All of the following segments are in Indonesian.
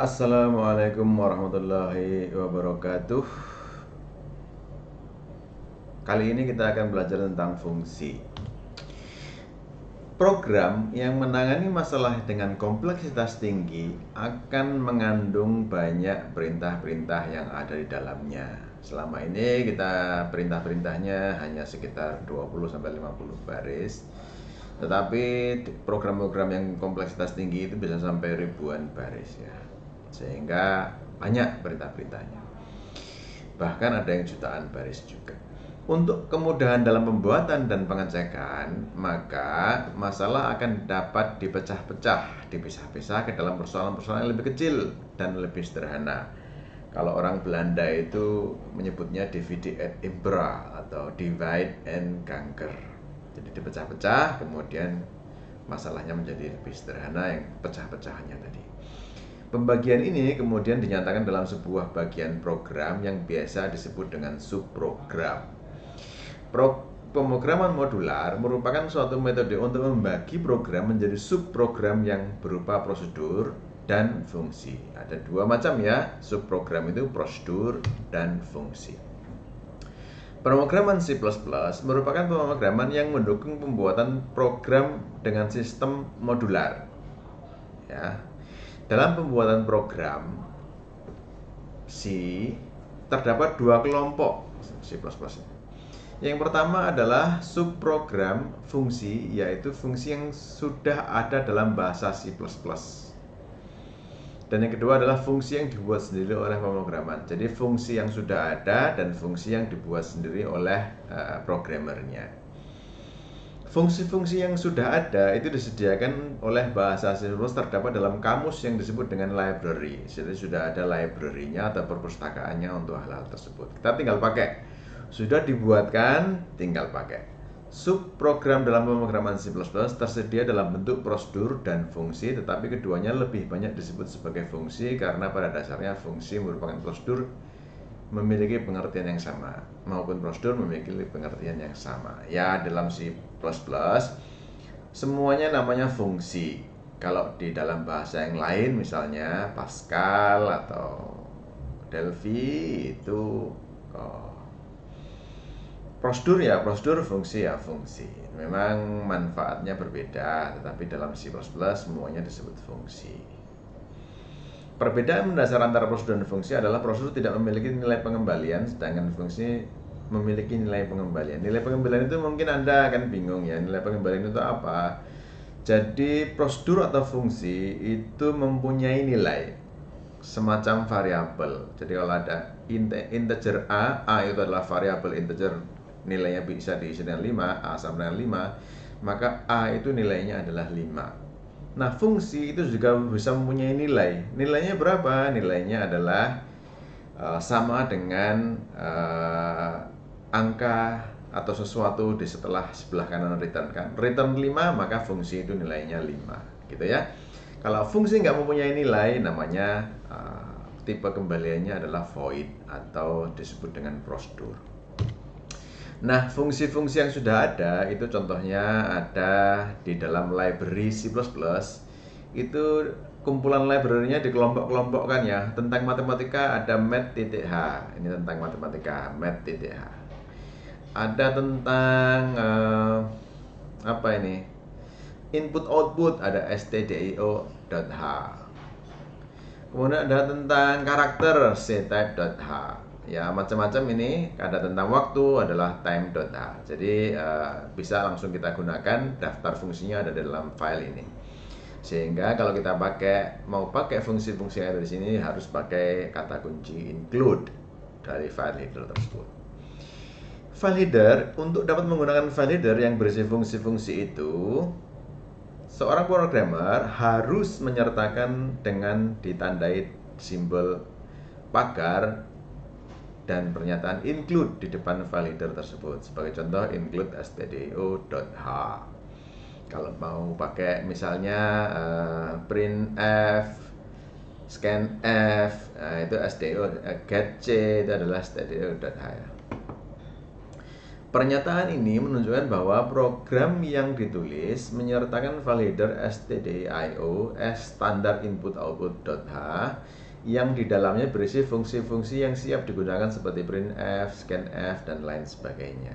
Assalamualaikum warahmatullahi wabarakatuh. Kali ini kita akan belajar tentang fungsi. Program yang menangani masalah dengan kompleksitas tinggi akan mengandung banyak perintah-perintah yang ada di dalamnya. Selama ini kita perintah-perintahnya hanya sekitar 20-50 baris. Tetapi program-program yang kompleksitas tinggi itu bisa sampai ribuan baris ya. Sehingga banyak perintah-perintahnya. Bahkan ada yang jutaan baris juga. Untuk kemudahan dalam pembuatan dan pengecekan, maka masalah akan dapat dipecah-pecah, dipisah-pisah ke dalam persoalan-persoalan yang lebih kecil dan lebih sederhana. Kalau orang Belanda itu menyebutnya divide et impera atau divide and conquer. Jadi dipecah-pecah, kemudian masalahnya menjadi lebih sederhana yang pecah-pecahannya tadi. Pembagian ini kemudian dinyatakan dalam sebuah bagian program yang biasa disebut dengan subprogram. Pemrograman modular merupakan suatu metode untuk membagi program menjadi subprogram yang berupa prosedur dan fungsi. Ada dua macam ya, subprogram itu prosedur dan fungsi. Pemrograman C++ merupakan pemrograman yang mendukung pembuatan program dengan sistem modular. Ya. Dalam pembuatan program C terdapat dua kelompok C++. Yang pertama adalah subprogram fungsi, yaitu fungsi yang sudah ada dalam bahasa C++. Dan yang kedua adalah fungsi yang dibuat sendiri oleh pemrograman. Jadi fungsi yang sudah ada dan fungsi yang dibuat sendiri oleh programmernya. Fungsi-fungsi yang sudah ada itu disediakan oleh bahasa C++ terdapat dalam kamus yang disebut dengan library. Jadi sudah ada library-nya atau perpustakaannya untuk hal-hal tersebut. Kita tinggal pakai. Sudah dibuatkan, tinggal pakai. Subprogram dalam pemrograman C++ tersedia dalam bentuk prosedur dan fungsi, tetapi keduanya lebih banyak disebut sebagai fungsi karena pada dasarnya fungsi merupakan prosedur memiliki pengertian yang sama, maupun prosedur memiliki pengertian yang sama. Ya, dalam C++ semuanya namanya fungsi. Kalau di dalam bahasa yang lain misalnya Pascal atau Delphi itu prosedur ya prosedur, fungsi ya fungsi. Memang manfaatnya berbeda, tetapi dalam C++ semuanya disebut fungsi. Perbedaan mendasar antara prosedur dan fungsi adalah prosedur tidak memiliki nilai pengembalian, sedangkan fungsi memiliki nilai pengembalian. Nilai pengembalian itu mungkin Anda akan bingung ya, nilai pengembalian itu apa? Jadi prosedur atau fungsi itu mempunyai nilai semacam variabel. Jadi kalau ada integer A itu adalah variabel integer, nilainya bisa diisi dengan 5, A sama dengan 5, maka A itu nilainya adalah 5. Nah, fungsi itu juga bisa mempunyai nilai. Nilainya berapa? Nilainya adalah sama dengan angka atau sesuatu di sebelah kanan return kan. Return 5, maka fungsi itu nilainya 5, gitu ya. Kalau fungsi nggak mempunyai nilai, namanya tipe kembaliannya adalah void atau disebut dengan prosedur. Nah, fungsi-fungsi yang sudah ada itu contohnya ada di dalam library C++. Itu kumpulan library-nya dikelompok-kelompokkan ya. Tentang matematika ada math.h. Ini tentang matematika, math.h. Ada tentang apa ini? Input-output ada stdio.h. Kemudian ada tentang karakter ctype.h. Ya, macam-macam ini. Ada tentang waktu adalah time.h. Jadi bisa langsung kita gunakan, daftar fungsinya ada dalam file ini. Sehingga kalau kita mau pakai fungsi-fungsi yang ada di sini harus pakai kata kunci include dari file header tersebut. File header, untuk dapat menggunakan file header yang berisi fungsi-fungsi itu, seorang programmer harus menyertakan dengan ditandai simbol pagar dan pernyataan include di depan file header tersebut. Sebagai contoh, include stdio.h. Kalau mau pakai misalnya printf, scanf, itu stdio, getc itu adalah stdio.h ya. Pernyataan ini menunjukkan bahwa program yang ditulis menyertakan validator stdio standard input output.h yang di dalamnya berisi fungsi-fungsi yang siap digunakan seperti printf, scanf, dan lain sebagainya.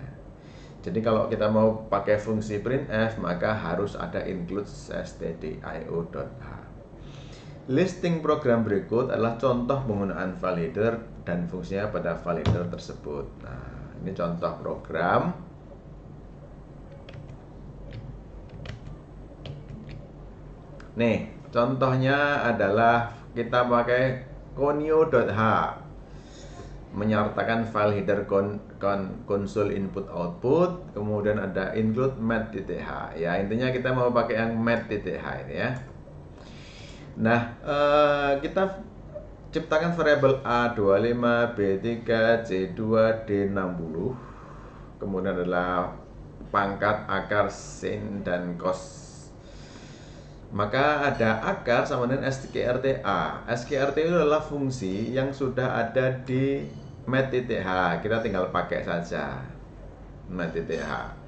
Jadi kalau kita mau pakai fungsi printf, maka harus ada include stdio.h. Listing program berikut adalah contoh penggunaan validator dan fungsinya pada validator tersebut. Nah, ini contoh program. Nih, contohnya adalah kita pakai conio.h menyertakan file header console input output, kemudian ada include math.h. Ya, intinya kita mau pakai yang math.h ini ya. Nah, kita ciptakan variabel A25, B3, C2, D60. Kemudian adalah pangkat, akar, sin, dan cos. Maka ada akar sama dengan strta. Strta itu adalah fungsi yang sudah ada di math.h. Kita tinggal pakai saja math.h.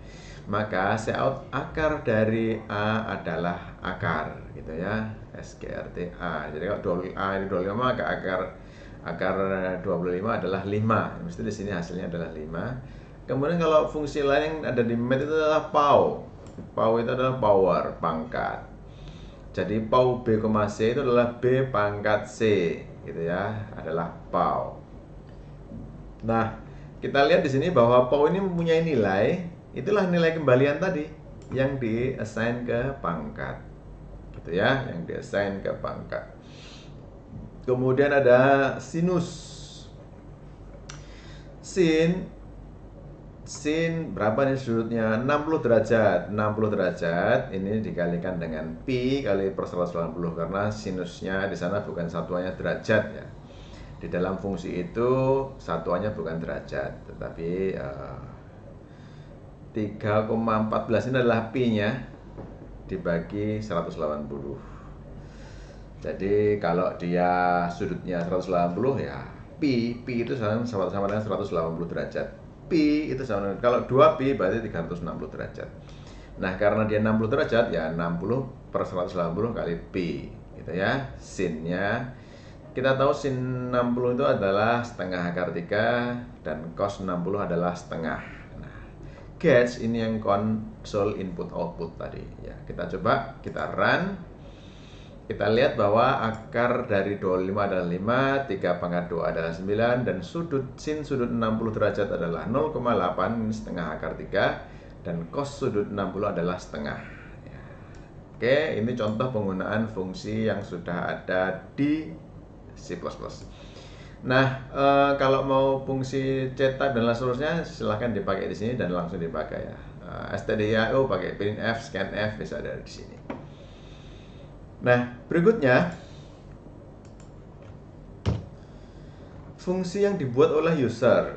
Maka cout akar dari A adalah akar, gitu ya, strta. Jadi kalau A ini 25, maka akar 25 adalah 5. Mesti di sini hasilnya adalah 5. Kemudian kalau fungsi lain yang ada di math itu adalah pow. Pow itu adalah power, pangkat. Jadi pow B, C itu adalah B pangkat C, gitu ya, adalah pow. Nah, kita lihat di sini bahwa pow ini mempunyai nilai. Itulah nilai kembalian tadi yang di-assign ke pangkat, gitu ya, yang di-assign ke pangkat. Kemudian ada sinus. Sin berapa nih sudutnya? 60 derajat. 60 derajat ini dikalikan dengan pi kali per 180, karena sinusnya di sana bukan satuannya derajat ya. Di dalam fungsi itu satuannya bukan derajat, tetapi 3,14 ini adalah pi-nya dibagi 180. Jadi kalau dia sudutnya 180 ya pi itu sama dengan 180 derajat. Pi itu sama dengan, kalau 2pi berarti 360 derajat. Nah, karena dia 60 derajat ya 60 per 180 kali pi, gitu ya. Sinnya kita tahu sin 60 itu adalah setengah akar 3 dan cos 60 adalah setengah. Catch ini yang console input output tadi ya. Kita coba, kita run. Kita lihat bahwa akar dari 25 adalah 5, 3 pangkat 2 adalah 9, dan sin sudut 60 derajat adalah 0,8, setengah akar 3, dan cos sudut 60 adalah setengah ya. Oke, ini contoh penggunaan fungsi yang sudah ada di C++. Nah, kalau mau fungsi cetak dan seterusnya silahkan dipakai di sini dan langsung dipakai ya. Stdio pakai printf, scanf bisa ada di sini. Nah, berikutnya fungsi yang dibuat oleh user.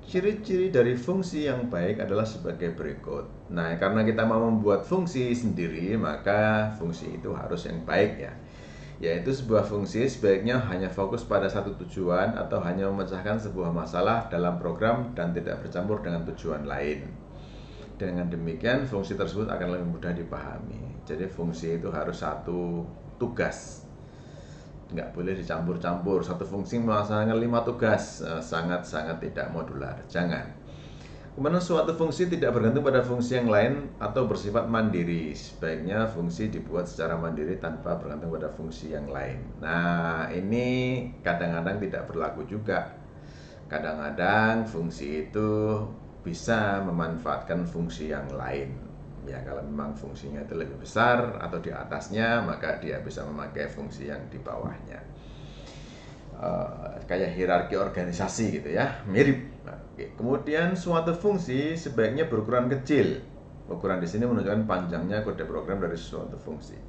Ciri-ciri dari fungsi yang baik adalah sebagai berikut. Nah, karena kita mau membuat fungsi sendiri, maka fungsi itu harus yang baik ya. Yaitu sebuah fungsi sebaiknya hanya fokus pada satu tujuan atau hanya memecahkan sebuah masalah dalam program dan tidak bercampur dengan tujuan lain. Dengan demikian fungsi tersebut akan lebih mudah dipahami. Jadi fungsi itu harus satu tugas, nggak boleh dicampur-campur. Satu fungsi melaksanakan 5 tugas, sangat-sangat tidak modular, jangan. Kemudian suatu fungsi tidak bergantung pada fungsi yang lain atau bersifat mandiri. Sebaiknya fungsi dibuat secara mandiri tanpa bergantung pada fungsi yang lain. Nah, ini kadang-kadang tidak berlaku juga. Kadang-kadang fungsi itu bisa memanfaatkan fungsi yang lain. Ya, kalau memang fungsinya itu lebih besar atau di atasnya, maka dia bisa memakai fungsi yang di bawahnya. Kayak hierarki organisasi gitu ya, mirip. Oke. Kemudian suatu fungsi sebaiknya berukuran kecil. Ukuran di sini menunjukkan panjangnya kode program dari suatu fungsi.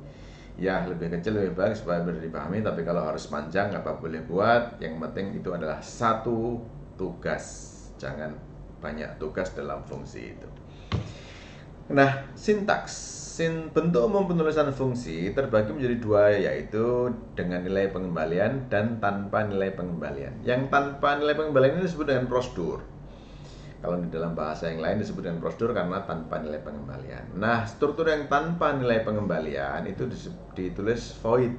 Ya, lebih kecil lebih baik supaya mudah dipahami, tapi kalau harus panjang apa boleh buat. Yang penting itu adalah satu tugas, jangan banyak tugas dalam fungsi itu. Nah, sintaks. Bentuk umum penulisan fungsi terbagi menjadi dua, yaitu dengan nilai pengembalian dan tanpa nilai pengembalian. Yang tanpa nilai pengembalian ini disebut dengan prosedur. Kalau di dalam bahasa yang lain disebut dengan prosedur karena tanpa nilai pengembalian. Nah, struktur yang tanpa nilai pengembalian itu ditulis void.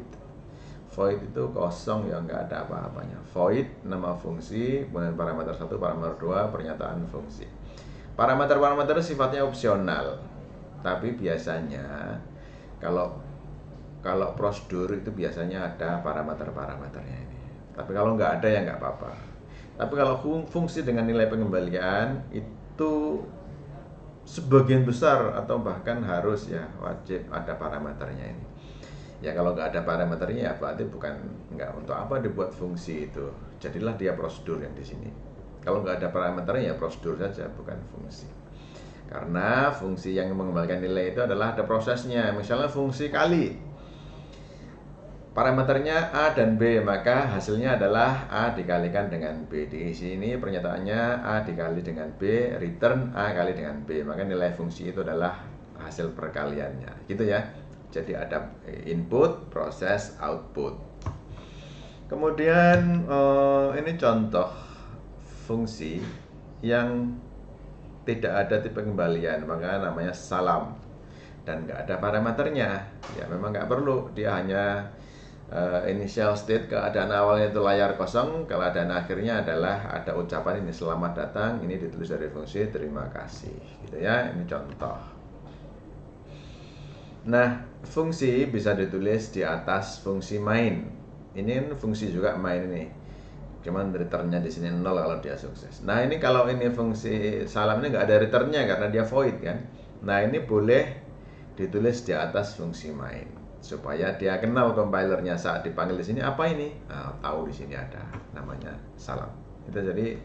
Void itu kosong, ya nggak ada apa-apanya. Void nama fungsi, kemudian parameter 1, parameter 2, pernyataan fungsi. Parameter-parameter sifatnya opsional. Tapi biasanya kalau prosedur itu biasanya ada parameter-parameternya ini. Tapi kalau nggak ada ya nggak apa-apa. Tapi kalau fungsi dengan nilai pengembalian itu sebagian besar atau bahkan harus ya wajib ada parameternya ini. Ya kalau nggak ada parameternya ya berarti nggak untuk apa dibuat fungsi itu. Jadilah dia prosedur yang di sini. Kalau nggak ada parameternya ya prosedur saja, bukan fungsi. Karena fungsi yang mengembalikan nilai itu adalah ada prosesnya. Misalnya fungsi kali. Parameternya A dan B, maka hasilnya adalah A dikalikan dengan B. Di sini pernyataannya A dikali dengan B, return A kali dengan B. Maka nilai fungsi itu adalah hasil perkaliannya. Gitu ya. Jadi ada input, proses, output. Kemudian ini contoh fungsi yang tidak ada tipe pengembalian, maka namanya salam. Dan nggak ada parameternya. Ya memang nggak perlu, dia hanya initial state, keadaan awalnya itu layar kosong, keadaan akhirnya adalah ada ucapan ini selamat datang, ini ditulis dari fungsi terima kasih, gitu ya. Ini contoh. Nah, fungsi bisa ditulis di atas fungsi main. Ini fungsi juga main ini. Cuman returnnya di sini 0 kalau dia sukses. Nah, ini kalau ini fungsi salam ini nggak ada returnnya karena dia void kan. Nah, ini boleh ditulis di atas fungsi main supaya dia kenal compilernya saat dipanggil di sini apa ini. Nah, tahu di sini ada namanya salam. Itu jadi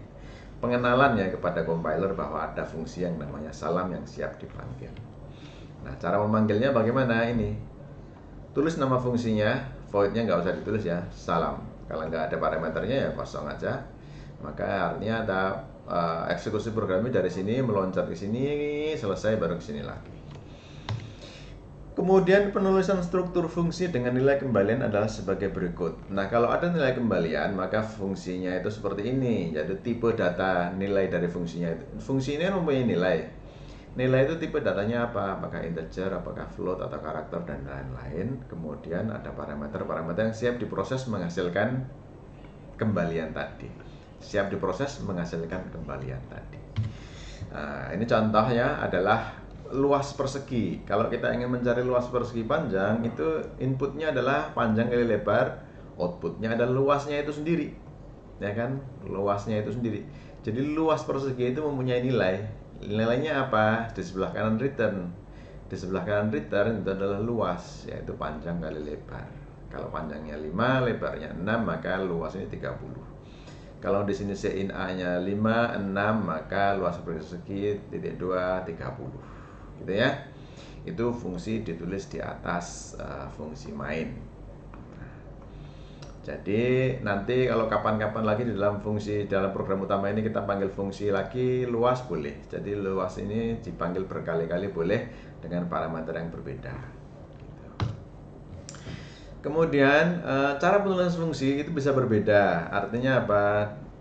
pengenalan ya kepada compiler bahwa ada fungsi yang namanya salam yang siap dipanggil. Nah, cara memanggilnya bagaimana ini? Tulis nama fungsinya, voidnya nggak usah ditulis ya, salam. Kalau nggak ada parameternya ya kosong aja. Maka artinya ada eksekusi programnya dari sini meloncat ke sini, selesai baru ke sini lagi. Kemudian penulisan struktur fungsi dengan nilai kembalian adalah sebagai berikut. Nah, kalau ada nilai kembalian, maka fungsinya itu seperti ini. Jadi tipe data nilai dari fungsinya itu. Fungsi ini mempunyai nilai. Nilai itu tipe datanya apa? Apakah integer, apakah float, atau karakter, dan lain-lain. Kemudian ada parameter-parameter yang siap diproses menghasilkan kembalian tadi. Siap diproses menghasilkan kembalian tadi. Nah, ini contohnya adalah luas persegi. Kalau kita ingin mencari luas persegi panjang, itu inputnya adalah panjang kali lebar, outputnya adalah luasnya itu sendiri, ya kan? Luasnya itu sendiri. Jadi luas persegi itu mempunyai nilai. Nilainya apa? Di sebelah kanan return. Di sebelah kanan return itu adalah luas, yaitu panjang kali lebar. Kalau panjangnya 5, lebarnya 6, maka luasnya 30. Kalau di sini Sin A-nya 5, 6, maka luas persegi titik 2, 30. Gitu ya. Itu fungsi ditulis di atas fungsi main. Jadi nanti kalau kapan-kapan lagi di dalam fungsi dalam program utama ini kita panggil fungsi lagi luas boleh. Jadi luas ini dipanggil berkali-kali boleh dengan parameter yang berbeda. Kemudian cara penulisan fungsi itu bisa berbeda. Artinya apa?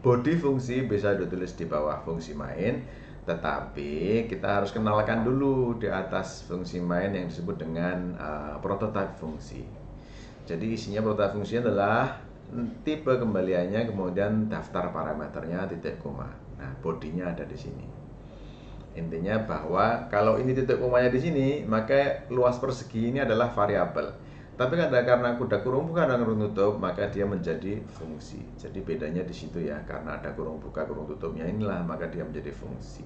Body fungsi bisa ditulis di bawah fungsi main, tetapi kita harus kenalkan dulu di atas fungsi main yang disebut dengan prototype fungsi. Jadi isinya prototype fungsi adalah tipe kembaliannya, kemudian daftar parameternya, titik koma. Nah, bodinya ada di sini. Intinya bahwa kalau ini titik komanya di sini, maka luas persegi ini adalah variabel. Tapi karena kuda kurung buka dan kurung tutup, maka dia menjadi fungsi. Jadi bedanya di situ ya, karena ada kurung buka kurung tutupnya inilah, maka dia menjadi fungsi.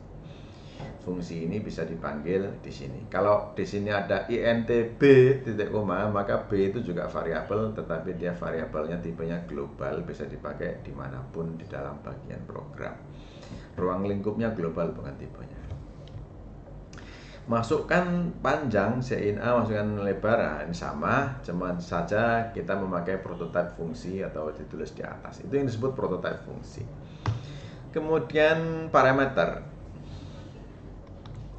Fungsi ini bisa dipanggil di sini. Kalau di sini ada int b titik koma, maka b itu juga variabel, tetapi dia variabelnya tipenya global, bisa dipakai dimanapun di dalam bagian program. Ruang lingkupnya global bukan tipenya. Masukkan panjang Sin A, masukkan lebar, nah ini sama, cuma saja kita memakai prototype fungsi atau ditulis di atas. Itu yang disebut prototype fungsi. Kemudian parameter.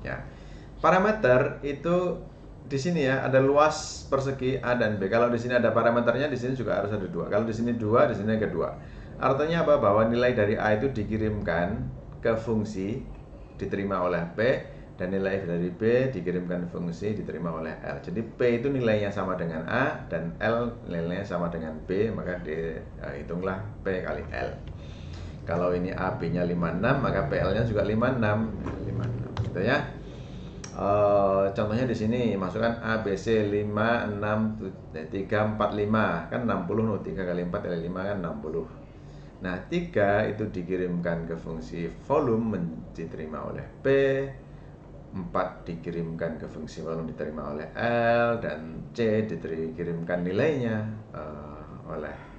Ya, parameter itu di sini ya ada luas persegi A dan B. Kalau di sini ada parameternya, di sini juga harus ada 2. Kalau di sini 2, di sini ada 2. Artinya apa? Bahwa nilai dari A itu dikirimkan ke fungsi diterima oleh P, dan nilai dari B dikirimkan fungsi diterima oleh L. Jadi P itu nilainya sama dengan A dan L nilainya sama dengan B, maka dihitunglah P kali L. Kalau ini AB-nya 56, maka PL-nya juga 56, 56 gitu ya. Contohnya di sini masukkan ABC 5, 6, 3, 4, 5 kan 60, 3 kali 4 kali 5 kan 60. Nah 3 itu dikirimkan ke fungsi volume diterima oleh P, 4 dikirimkan ke fungsi volume diterima oleh L, dan C dikirimkan nilainya oleh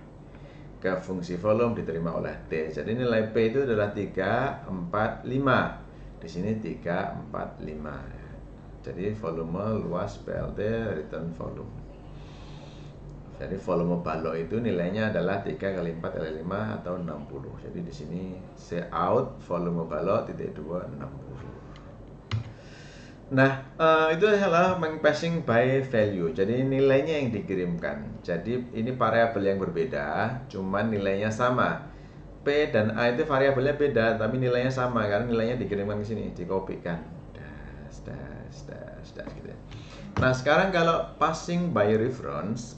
ke fungsi volume diterima oleh T. Jadi nilai P itu adalah 3, 4, 5. Di sini 3, 4, 5. Jadi volume luas PLT return volume. Jadi volume balok itu nilainya adalah 3 kali 4 kali 5 atau 60. Jadi di sini Cout volume balok titik 2 60. Nah, itu adalah passing by value. Jadi nilainya yang dikirimkan. Jadi ini variabel yang berbeda, cuman nilainya sama. P dan A itu variabelnya beda, tapi nilainya sama karena nilainya dikirimkan ke sini, dikopikan. Gitu ya. Nah, sekarang kalau passing by reference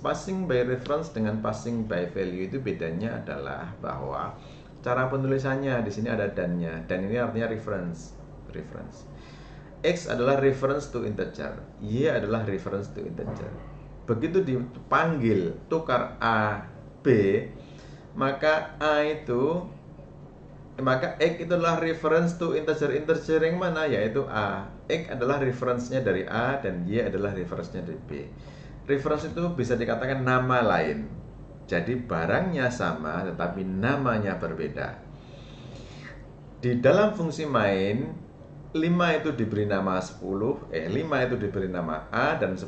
dengan passing by value itu bedanya adalah bahwa cara penulisannya di sini ada dan-nya. Dan ini artinya reference. X adalah reference to integer, Y adalah reference to integer. Begitu dipanggil tukar A B, maka X itu adalah reference to integer yang mana, yaitu A. X adalah reference-nya dari A dan Y adalah reference-nya dari B. Reference itu bisa dikatakan nama lain. Jadi barangnya sama tetapi namanya berbeda. Di dalam fungsi main 5 itu diberi nama 5 itu diberi nama A dan 10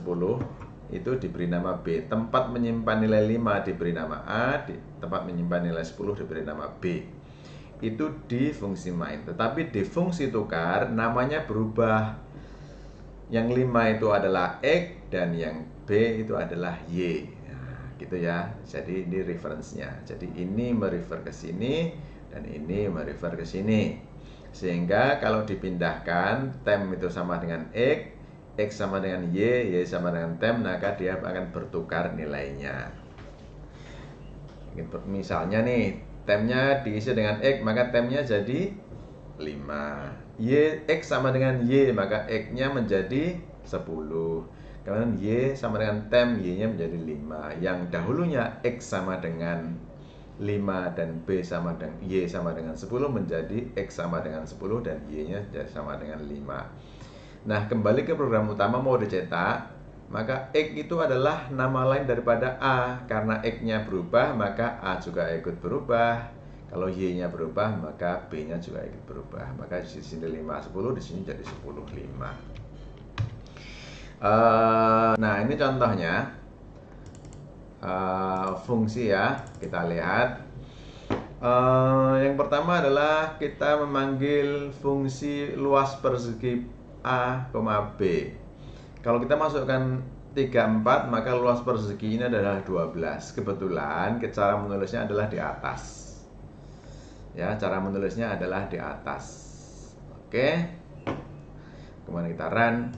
itu diberi nama B. Tempat menyimpan nilai 5 diberi nama A, tempat menyimpan nilai 10 diberi nama B. Itu di fungsi main. Tetapi di fungsi tukar namanya berubah. Yang 5 itu adalah X dan yang B itu adalah Y. Nah, gitu ya. Jadi ini reference-nya. Jadi ini merefer ke sini dan ini merefer ke sini. Sehingga kalau dipindahkan tem itu sama dengan X sama dengan Y sama dengan tem, maka dia akan bertukar nilainya. Misalnya nih, temnya diisi dengan X, maka temnya jadi 5. X sama dengan Y, maka X-nya menjadi 10. Kemudian Y sama dengan tem, Y-nya menjadi 5. Yang dahulunya X sama dengan 5 dan B sama dengan Y sama dengan 10 menjadi X sama dengan 10 dan Y-nya sama dengan 5. Nah, kembali ke program utama mau dicetak, maka X itu adalah nama lain daripada A. Karena X-nya berubah, maka A juga ikut berubah. Kalau Y-nya berubah, maka B-nya juga ikut berubah. Maka di sini 5, 10, di sini jadi 10, 5. Nah, ini contohnya fungsi ya. Kita lihat. Yang pertama adalah kita memanggil fungsi luas persegi A, B. Kalau kita masukkan 3, 4, maka luas persegi ini adalah 12. Kebetulan cara menulisnya adalah di atas. Ya, cara menulisnya adalah di atas. Oke. Kemudian kita run.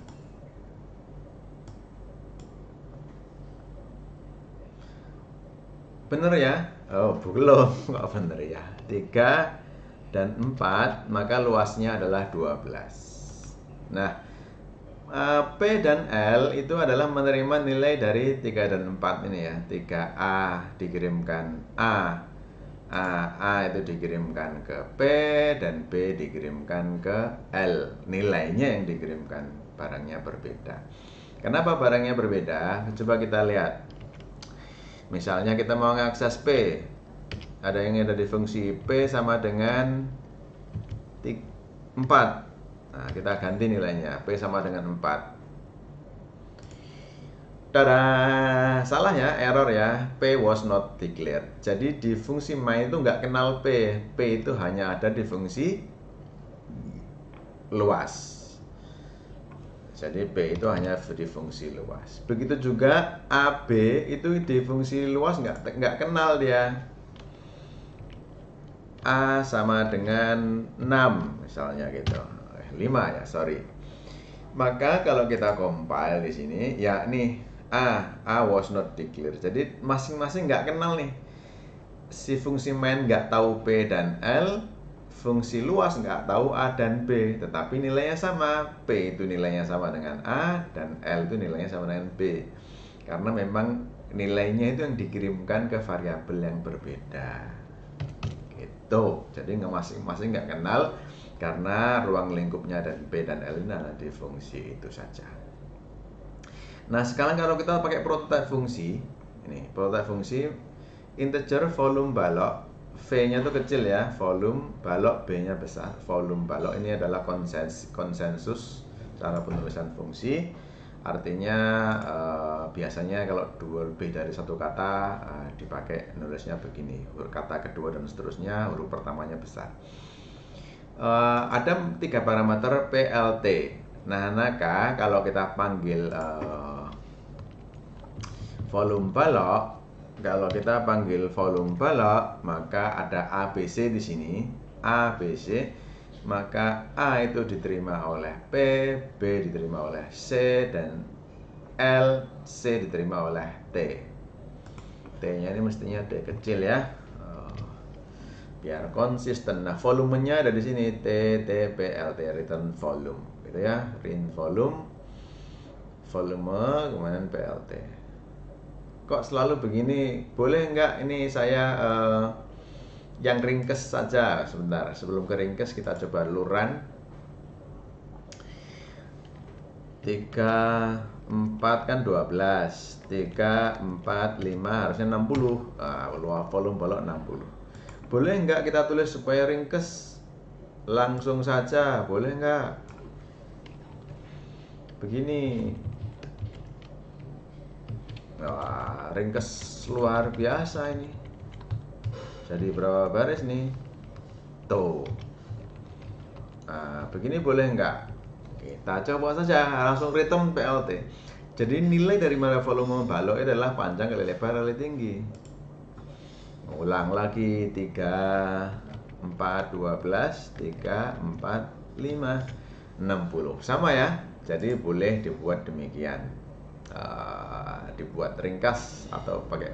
Bener ya? Oh, belum. Kok bener ya? 3 dan 4, maka luasnya adalah 12. Nah, P dan L itu adalah menerima nilai dari 3 dan 4 ini ya. 3A dikirimkan A itu dikirimkan ke P dan B dikirimkan ke L. Nilainya yang dikirimkan, barangnya berbeda. Kenapa barangnya berbeda? Coba kita lihat. Misalnya kita mau mengakses P, ada yang ada di fungsi P sama dengan 4. Nah, kita ganti nilainya, P sama dengan 4. Tada, salah ya, error ya, P was not declared. Jadi di fungsi main itu nggak kenal P itu hanya ada di fungsi luas. Jadi P itu hanya di fungsi luas. Begitu juga AB itu di fungsi luas nggak kenal dia. A sama dengan 6 misalnya gitu. 5 ya, sorry. Maka kalau kita compile di sini, ya nih A was not declared. Jadi masing-masing nggak kenal nih. Si fungsi main nggak tahu P dan L, fungsi luas nggak tahu A dan B, tetapi nilainya sama. P itu nilainya sama dengan A dan L itu nilainya sama dengan B. Karena memang nilainya itu yang dikirimkan ke variabel yang berbeda. Gitu. Jadi masing-masing nggak kenal karena ruang lingkupnya dan P dan L ini ada di fungsi itu saja. Nah, sekarang kalau kita pakai prototype fungsi, ini prototype fungsi integer volume balok, V-nya itu kecil ya, volume balok, B-nya besar. Volume balok ini adalah konsensus cara penulisan fungsi. Artinya biasanya kalau lebih dari satu kata dipakai nulisnya begini, huruf kata kedua dan seterusnya, huruf pertamanya besar. Ada 3 parameter PLT. Nah, kalau kita panggil volume balok, maka ada ABC di sini, ABC, maka A itu diterima oleh P, B diterima oleh C, dan L, C diterima oleh T. T-nya ini mestinya T kecil ya, biar konsisten. Nah, volumenya ada di sini, T, PLT, return volume, gitu ya, return volume, kemudian PLT. Kok selalu begini? Boleh nggak ini saya yang ringkes saja? Sebentar, sebelum ke ringkes kita coba dulu run. 3, 4 kan 12, 3, 4, 5 harusnya 60. Volume balok 60. Boleh nggak kita tulis supaya ringkes langsung saja? Boleh nggak? Begini. Wah, ringkes luar biasa ini. Jadi berapa baris nih? Tuh. Nah, begini boleh nggak? Kita coba saja, langsung return PLT. Jadi nilai dari volume balok adalah panjang kali lebar kali tinggi. Ulang lagi, 3, 4, 12, 3, 4, 5, 60. Sama ya, jadi boleh dibuat demikian, dibuat ringkas atau pakai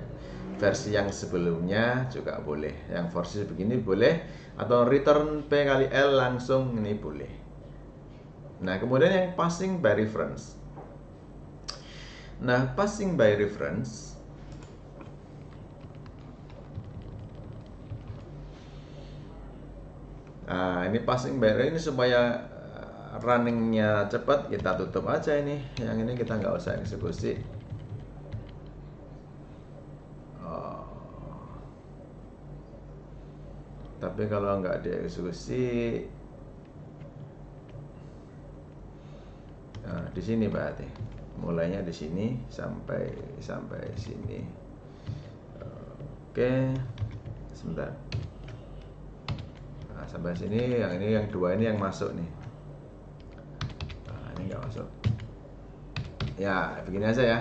versi yang sebelumnya juga boleh. Yang versi begini boleh, atau return P kali L langsung ini boleh. Nah, kemudian yang passing by reference. Nah, passing by reference ini passing by ini supaya runningnya cepat, kita tutup aja ini. Yang ini kita nggak usah eksekusi. Tapi kalau nggak dieksekusi, di sini berarti mulainya di sini sampai sini. Oke, sebentar. Nah, sampai sini, yang 2 ini yang masuk nih. Nah, ini nggak masuk. Ya, begini aja ya.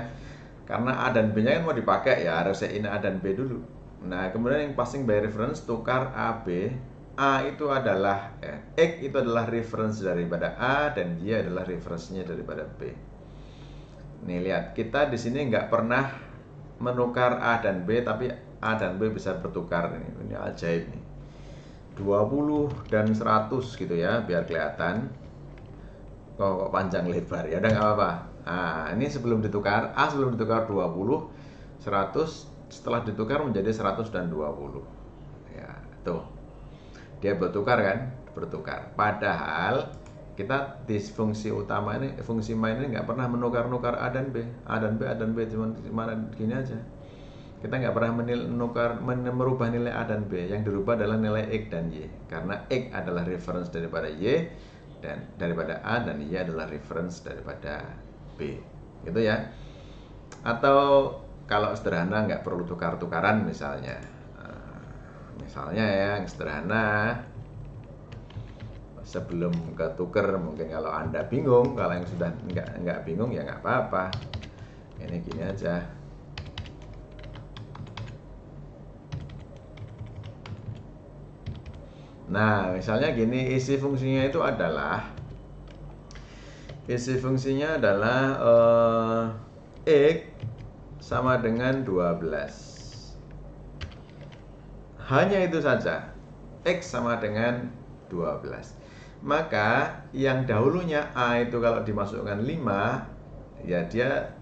Karena A dan B-nya kan mau dipakai ya, harus ini A dan B dulu. Nah, kemudian yang passing by reference, tukar AB. A itu adalah X itu adalah reference daripada A, dan Y adalah reference-nya daripada B. Nih lihat, kita di sini nggak pernah menukar A dan B, tapi A dan B bisa bertukar. Ini ajaib nih. 20 dan 100 gitu ya, biar kelihatan kok panjang lebar ya, udah nggak apa-apa. Nah, ini sebelum ditukar, A sebelum ditukar 20, 100 setelah ditukar menjadi 100 dan 20 ya, tuh dia bertukar kan, padahal kita di fungsi utama ini, fungsi main ini nggak pernah menukar-nukar A dan B, cuma gini aja. Kita nggak pernah merubah nilai A dan B. Yang dirubah adalah nilai X dan Y, karena X adalah reference daripada Y, dan daripada A, dan Y adalah reference daripada B, gitu ya. Atau kalau sederhana nggak perlu tukar-tukaran, misalnya ya, yang sederhana sebelum ketuker, mungkin kalau Anda bingung, kalau yang sudah nggak bingung ya nggak apa-apa, ini gini aja. Nah, misalnya gini, isi fungsinya itu adalah Isi fungsinya adalah X sama dengan 12. Hanya itu saja. X sama dengan 12. Maka yang dahulunya A itu kalau dimasukkan 5, ya dia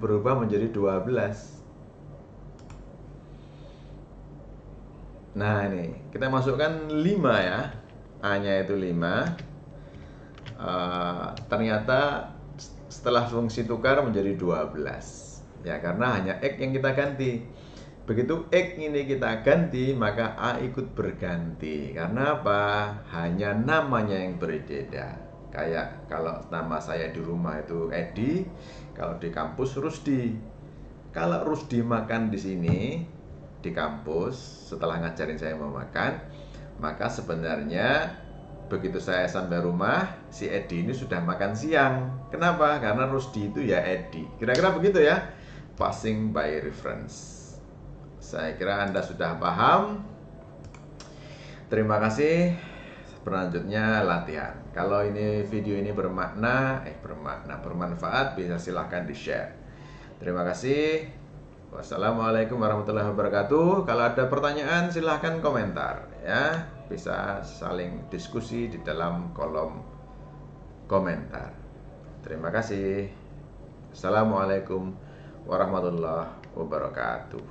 berubah menjadi 12. Nah ini, kita masukkan 5 ya. A-nya itu 5. Ternyata setelah fungsi tukar menjadi 12. Ya, karena hanya X yang kita ganti. Begitu X ini kita ganti, maka A ikut berganti. Karena apa? Hanya namanya yang berbeda. Kayak kalau nama saya di rumah itu Edi, kalau di kampus Rusdi. Kalau Rusdi makan di sini, di kampus, setelah ngajarin saya mau makan, maka sebenarnya begitu saya sampai rumah, si Edi ini sudah makan siang. Kenapa? Karena Rusdi itu ya Edi. Kira-kira begitu ya. Passing by reference. Saya kira Anda sudah paham. Terima kasih. Berlanjutnya latihan. Kalau ini video ini bermanfaat, bisa silahkan di-share. Terima kasih. Wassalamualaikum warahmatullahi wabarakatuh. Kalau ada pertanyaan silahkan komentar ya. Bisa saling diskusi di dalam kolom komentar. Terima kasih. Assalamualaikum warahmatullahi wabarakatuh.